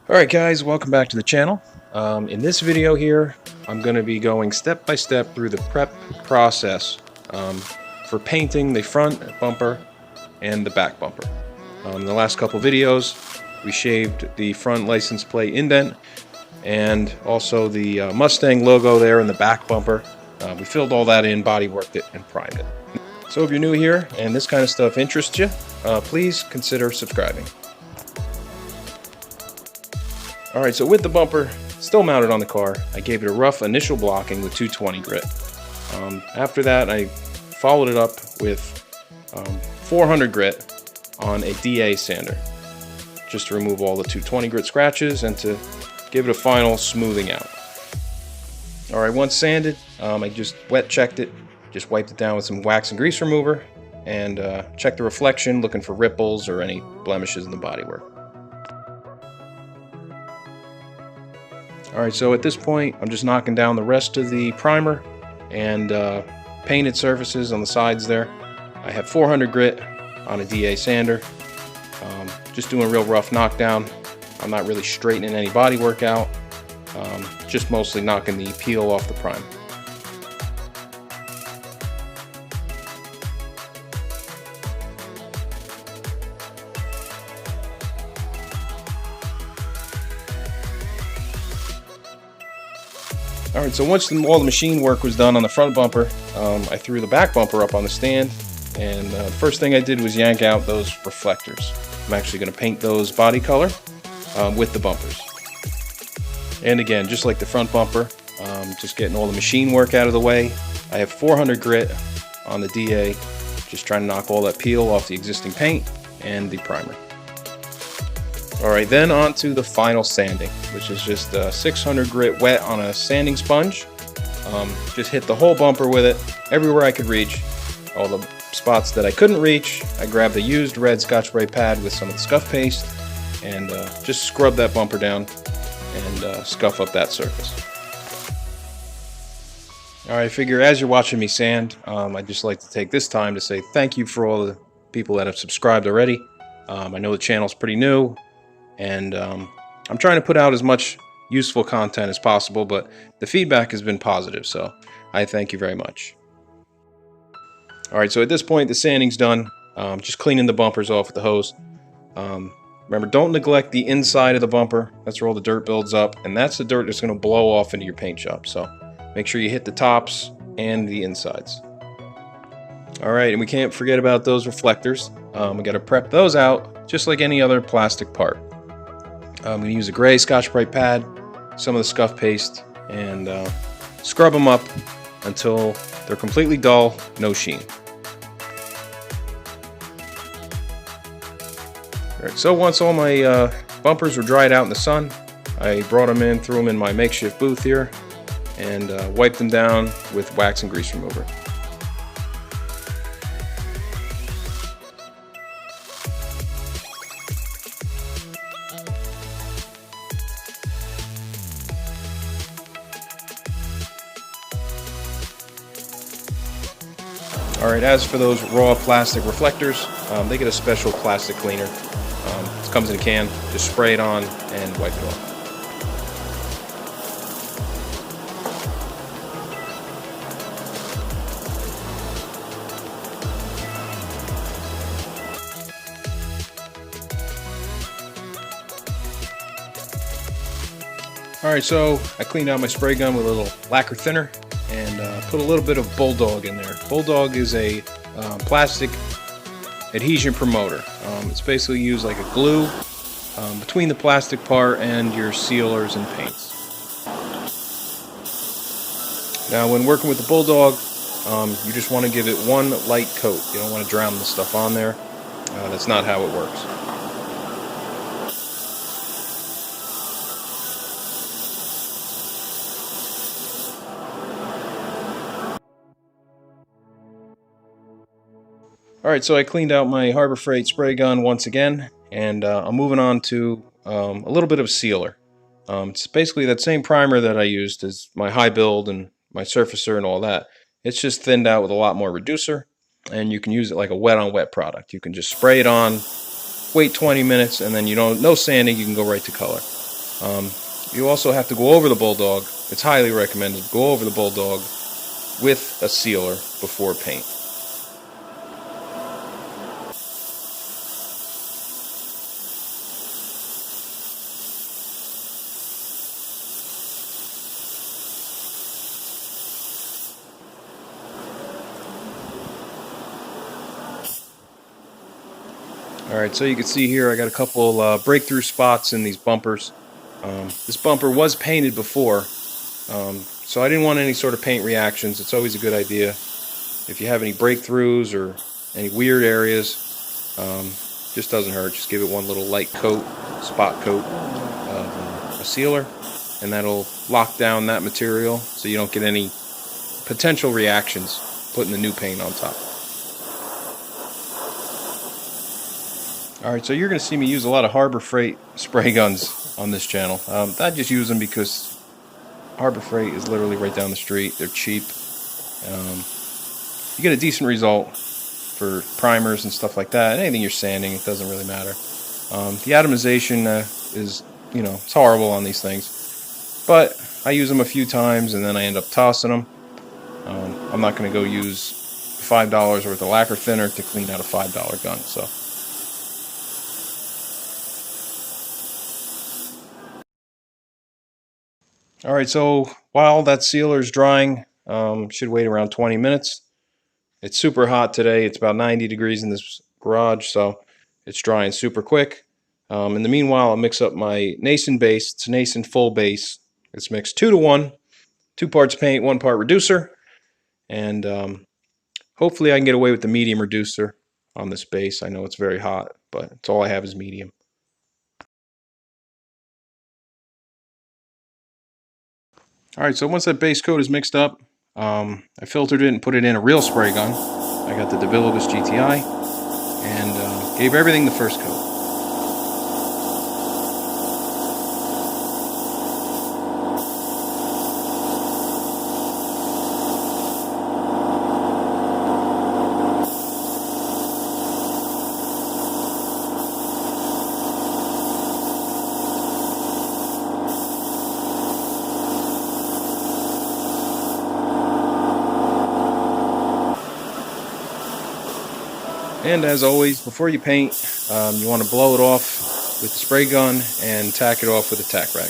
Alright guys, welcome back to the channel. In this video here, I'm going to be going step by step through the prep process for painting the front bumper and the back bumper. In the last couple videos, we shaved the front license plate indent and also the Mustang logo there in the back bumper. We filled all that in, bodyworked it, and primed it. So if you're new here and this kind of stuff interests you, please consider subscribing. Alright, so with the bumper still mounted on the car, I gave it a rough initial blocking with 220 grit. After that, I followed it up with 400 grit on a DA sander, just to remove all the 220 grit scratches and to give it a final smoothing out. Alright, once sanded, I just wet checked it, just wiped it down with some wax and grease remover, and checked the reflection, looking for ripples or any blemishes in the bodywork. Alright, so at this point, I'm just knocking down the rest of the primer and painted surfaces on the sides there. I have 400 grit on a DA sander, just doing a real rough knockdown. I'm not really straightening any bodywork out, just mostly knocking the peel off the prime. Alright, so once all the machine work was done on the front bumper, I threw the back bumper up on the stand, and the first thing I did was yank out those reflectors. I'm actually going to paint those body color with the bumpers. And again, just like the front bumper, just getting all the machine work out of the way. I have 400 grit on the DA, just trying to knock all that peel off the existing paint and the primer. Alright, then on to the final sanding, which is just 600 grit wet on a sanding sponge. Just hit the whole bumper with it, everywhere I could reach. All the spots that I couldn't reach, I grabbed a used red Scotch-Brite pad with some of the scuff paste and just scrub that bumper down and scuff up that surface. Alright, I figure as you're watching me sand, I'd just like to take this time to say thank you for all the people that have subscribed already. I know the channel's pretty new, and I'm trying to put out as much useful content as possible, but the feedback has been positive, so I thank you very much. Alright, so at this point the sanding's done. Just cleaning the bumpers off with the hose. Remember, don't neglect the inside of the bumper. That's where all the dirt builds up, and that's the dirt that's going to blow off into your paint job, so make sure you hit the tops and the insides. Alright, and we can't forget about those reflectors. We got to prep those out just like any other plastic part. I'm going to use a gray Scotch-Brite pad, some of the scuff paste, and scrub them up until they're completely dull, no sheen. Alright, so once all my bumpers were dried out in the sun, I brought them in, threw them in my makeshift booth here, and wiped them down with wax and grease remover. Alright, as for those raw plastic reflectors, they get a special plastic cleaner. It comes in a can, just spray it on and wipe it off. Alright, so I cleaned out my spray gun with a little lacquer thinner and put a little bit of Bulldog in there. Bulldog is a plastic adhesion promoter. It's basically used like a glue between the plastic part and your sealers and paints. Now when working with the Bulldog, you just want to give it one light coat. You don't want to drown the stuff on there. That's not how it works. Alright, so I cleaned out my Harbor Freight spray gun once again, and I'm moving on to a little bit of sealer. It's basically that same primer that I used as my high build and my surfacer and all that. It's just thinned out with a lot more reducer, and you can use it like a wet on wet product. You can just spray it on, wait 20 minutes, and then no sanding, you can go right to color. You also have to go over the Bulldog. It's highly recommended. Go over the Bulldog with a sealer before paint. Alright, so you can see here I got a couple breakthrough spots in these bumpers. This bumper was painted before, so I didn't want any sort of paint reactions. It's always a good idea. If you have any breakthroughs or any weird areas, just doesn't hurt. Just give it one little light coat, spot coat of a sealer, and that'll lock down that material so you don't get any potential reactions putting the new paint on top. Alright, so you're going to see me use a lot of Harbor Freight spray guns on this channel. I just use them because Harbor Freight is literally right down the street. They're cheap. You get a decent result for primers and stuff like that. Anything you're sanding, it doesn't really matter. The atomization is, it's horrible on these things. But I use them a few times and then I end up tossing them. I'm not going to go use $5 worth of lacquer thinner to clean out a $5 gun. So. Alright, so while that sealer is drying, should wait around 20 minutes. It's super hot today. It's about 90 degrees in this garage, so it's drying super quick. In the meanwhile, I'll mix up my Nason base. It's a Nason full base. It's mixed 2 to 1, 2 parts paint, 1 part reducer, and hopefully I can get away with the medium reducer on this base. I know it's very hot, but it's all I have is medium. Alright, so once that base coat is mixed up, I filtered it and put it in a real spray gun. I got the DeVilbiss GTI and gave everything the first coat. And as always, before you paint, you want to blow it off with the spray gun and tack it off with a tack rag.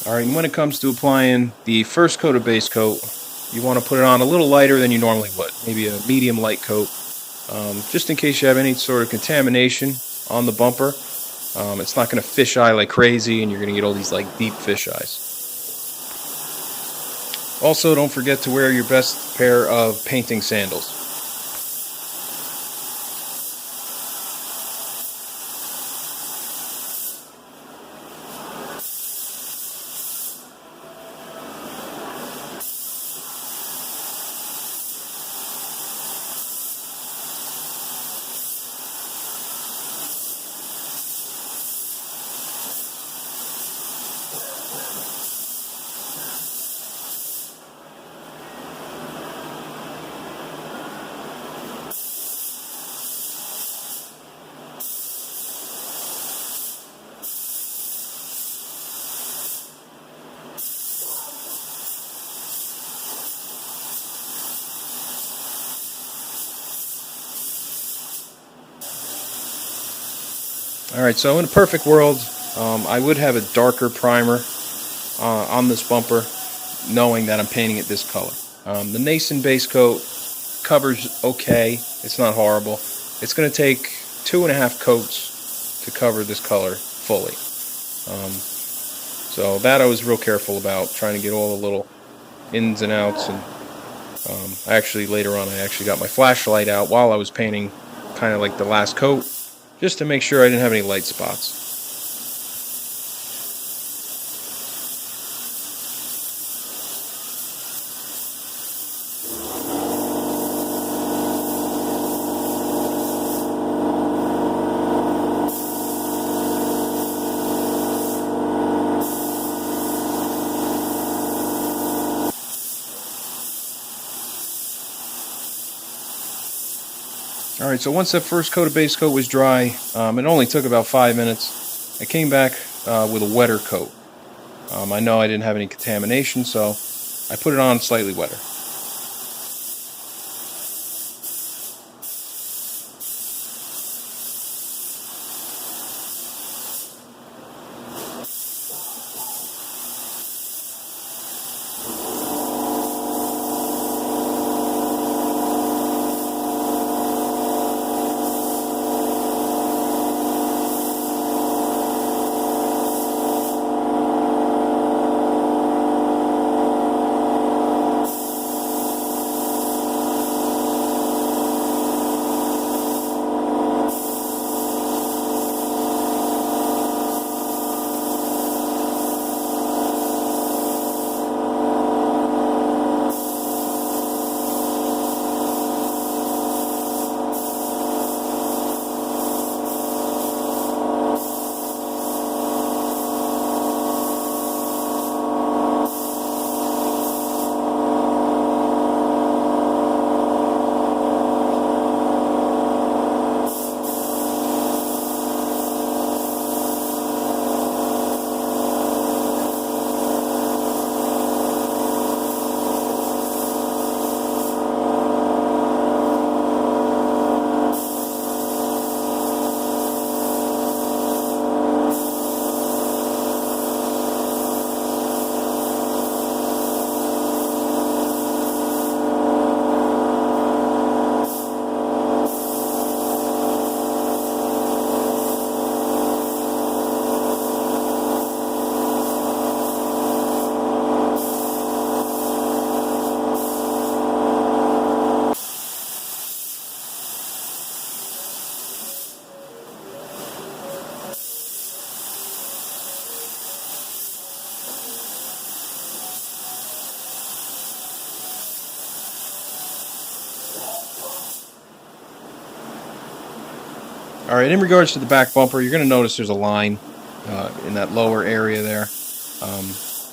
Alright, and when it comes to applying the first coat of base coat, you want to put it on a little lighter than you normally would, maybe a medium light coat. Just in case you have any sort of contamination on the bumper, it's not going to fisheye like crazy and you're going to get all these like deep fisheyes. Also, don't forget to wear your best pair of painting sandals. Alright, so in a perfect world, I would have a darker primer on this bumper, knowing that I'm painting it this color. The Nason base coat covers okay, it's not horrible. It's going to take 2.5 coats to cover this color fully. So that I was real careful about, trying to get all the little ins and outs. And later on I actually got my flashlight out while I was painting kind of like the last coat, just to make sure I didn't have any light spots. Alright, so once that first coat of base coat was dry, it only took about 5 minutes. I came back with a wetter coat. I know I didn't have any contamination, so I put it on slightly wetter. Alright, in regards to the back bumper, you're going to notice there's a line in that lower area there.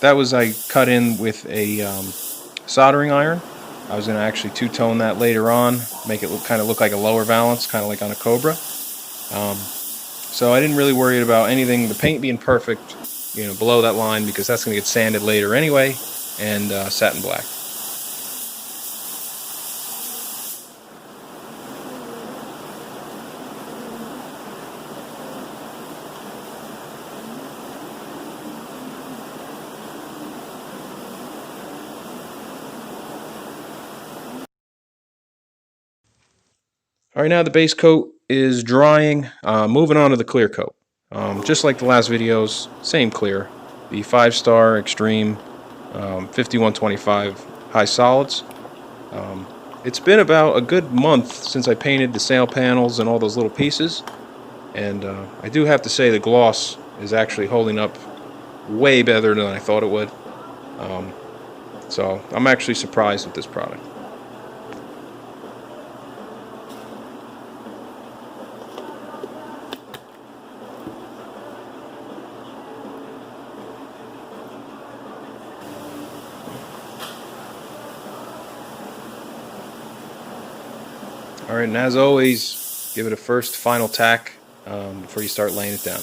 That was I cut in with a soldering iron. I was going to actually two-tone that later on, make it kind of look like a lower valance, kind of like on a Cobra. So I didn't really worry about anything, the paint being perfect, below that line, because that's going to get sanded later anyway, and satin black. Alright, now the base coat is drying. Moving on to the clear coat. Just like the last videos, same clear. The 5-star Extreme 5125 high solids. It's been about a good month since I painted the sail panels and all those little pieces. And I do have to say the gloss is actually holding up way better than I thought it would. So I'm actually surprised with this product. Alright, and as always, give it a first final tack before you start laying it down.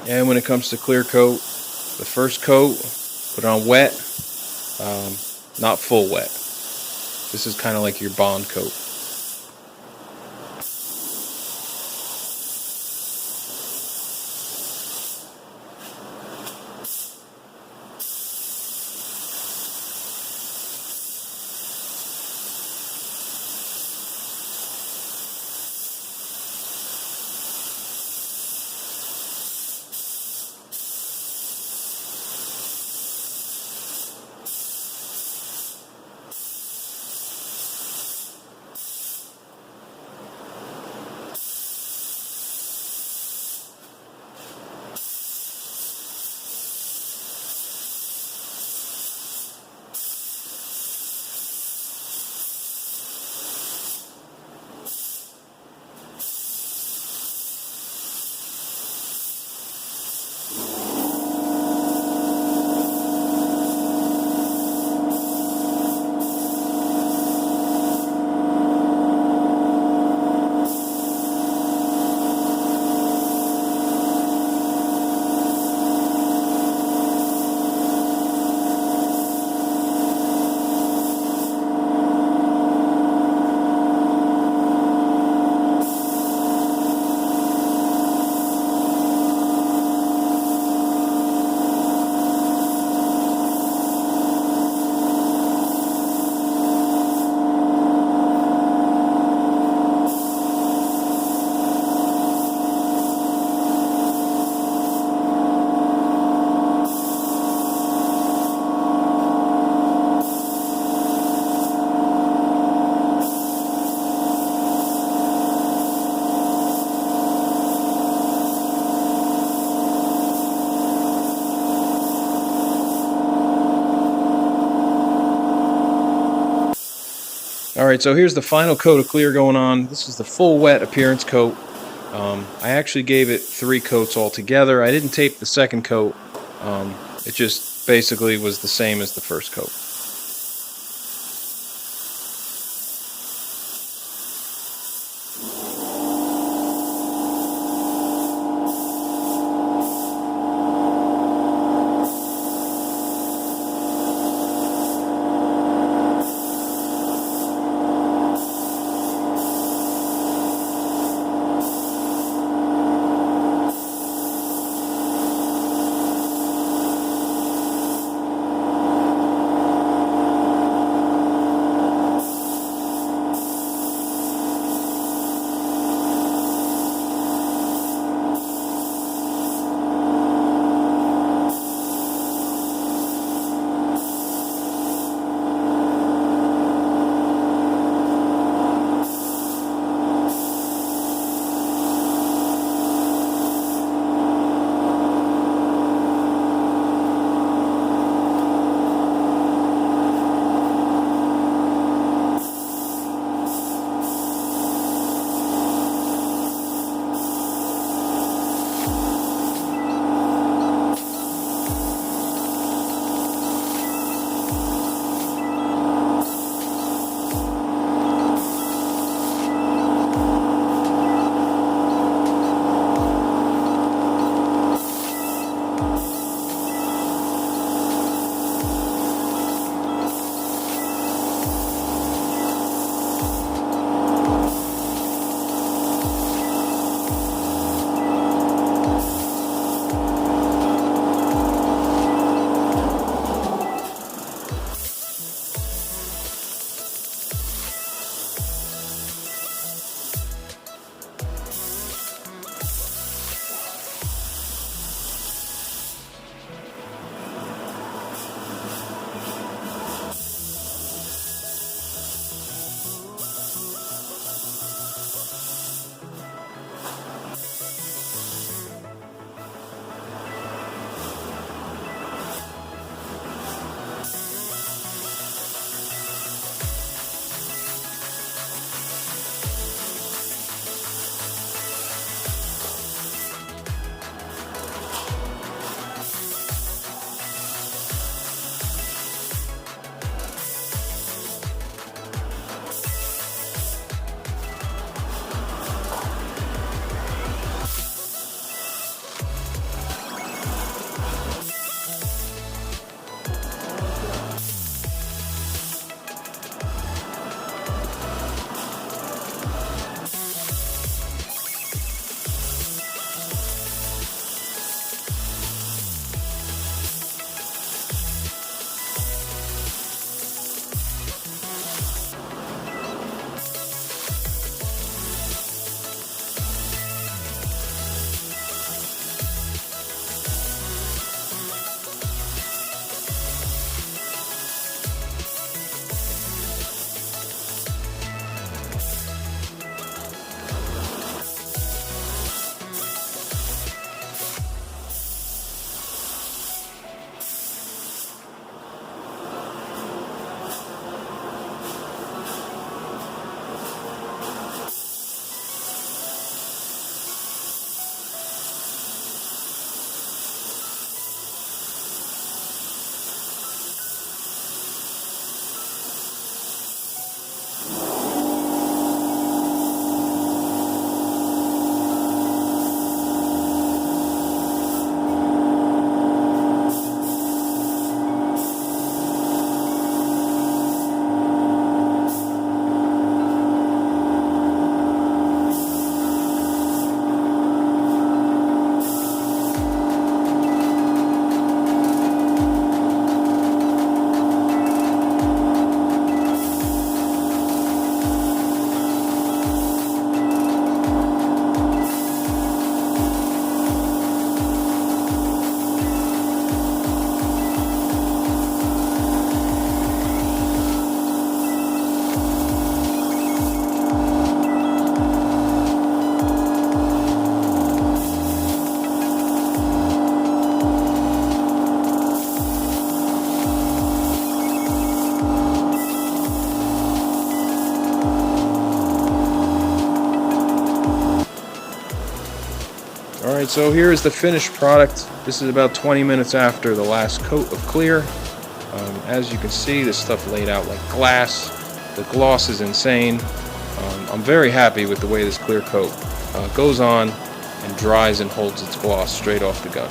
And when it comes to clear coat, the first coat, put it on wet, not full wet. This is kind of like your bond coat. Alright, so here's the final coat of clear going on. This is the full wet appearance coat. I actually gave it 3 coats altogether. I didn't tape the second coat. It just basically was the same as the first coat. Alright, so here is the finished product. This is about 20 minutes after the last coat of clear. As you can see, this stuff laid out like glass. The gloss is insane. I'm very happy with the way this clear coat goes on and dries and holds its gloss straight off the gun.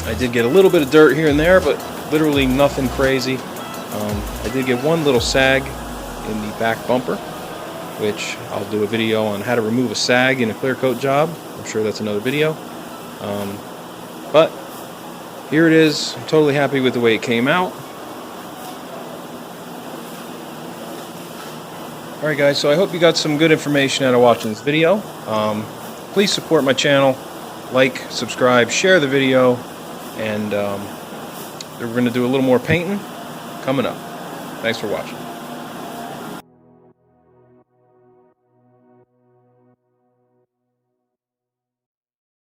I did get a little bit of dirt here and there, but literally nothing crazy. I did get one little sag in the back bumper, which I'll do a video on how to remove a sag in a clear coat job. I'm sure that's another video. But here it is. I'm totally happy with the way it came out. Alright guys, so I hope you got some good information out of watching this video. Please support my channel, like, subscribe, share the video, and we're going to do a little more painting coming up. Thanks for watching.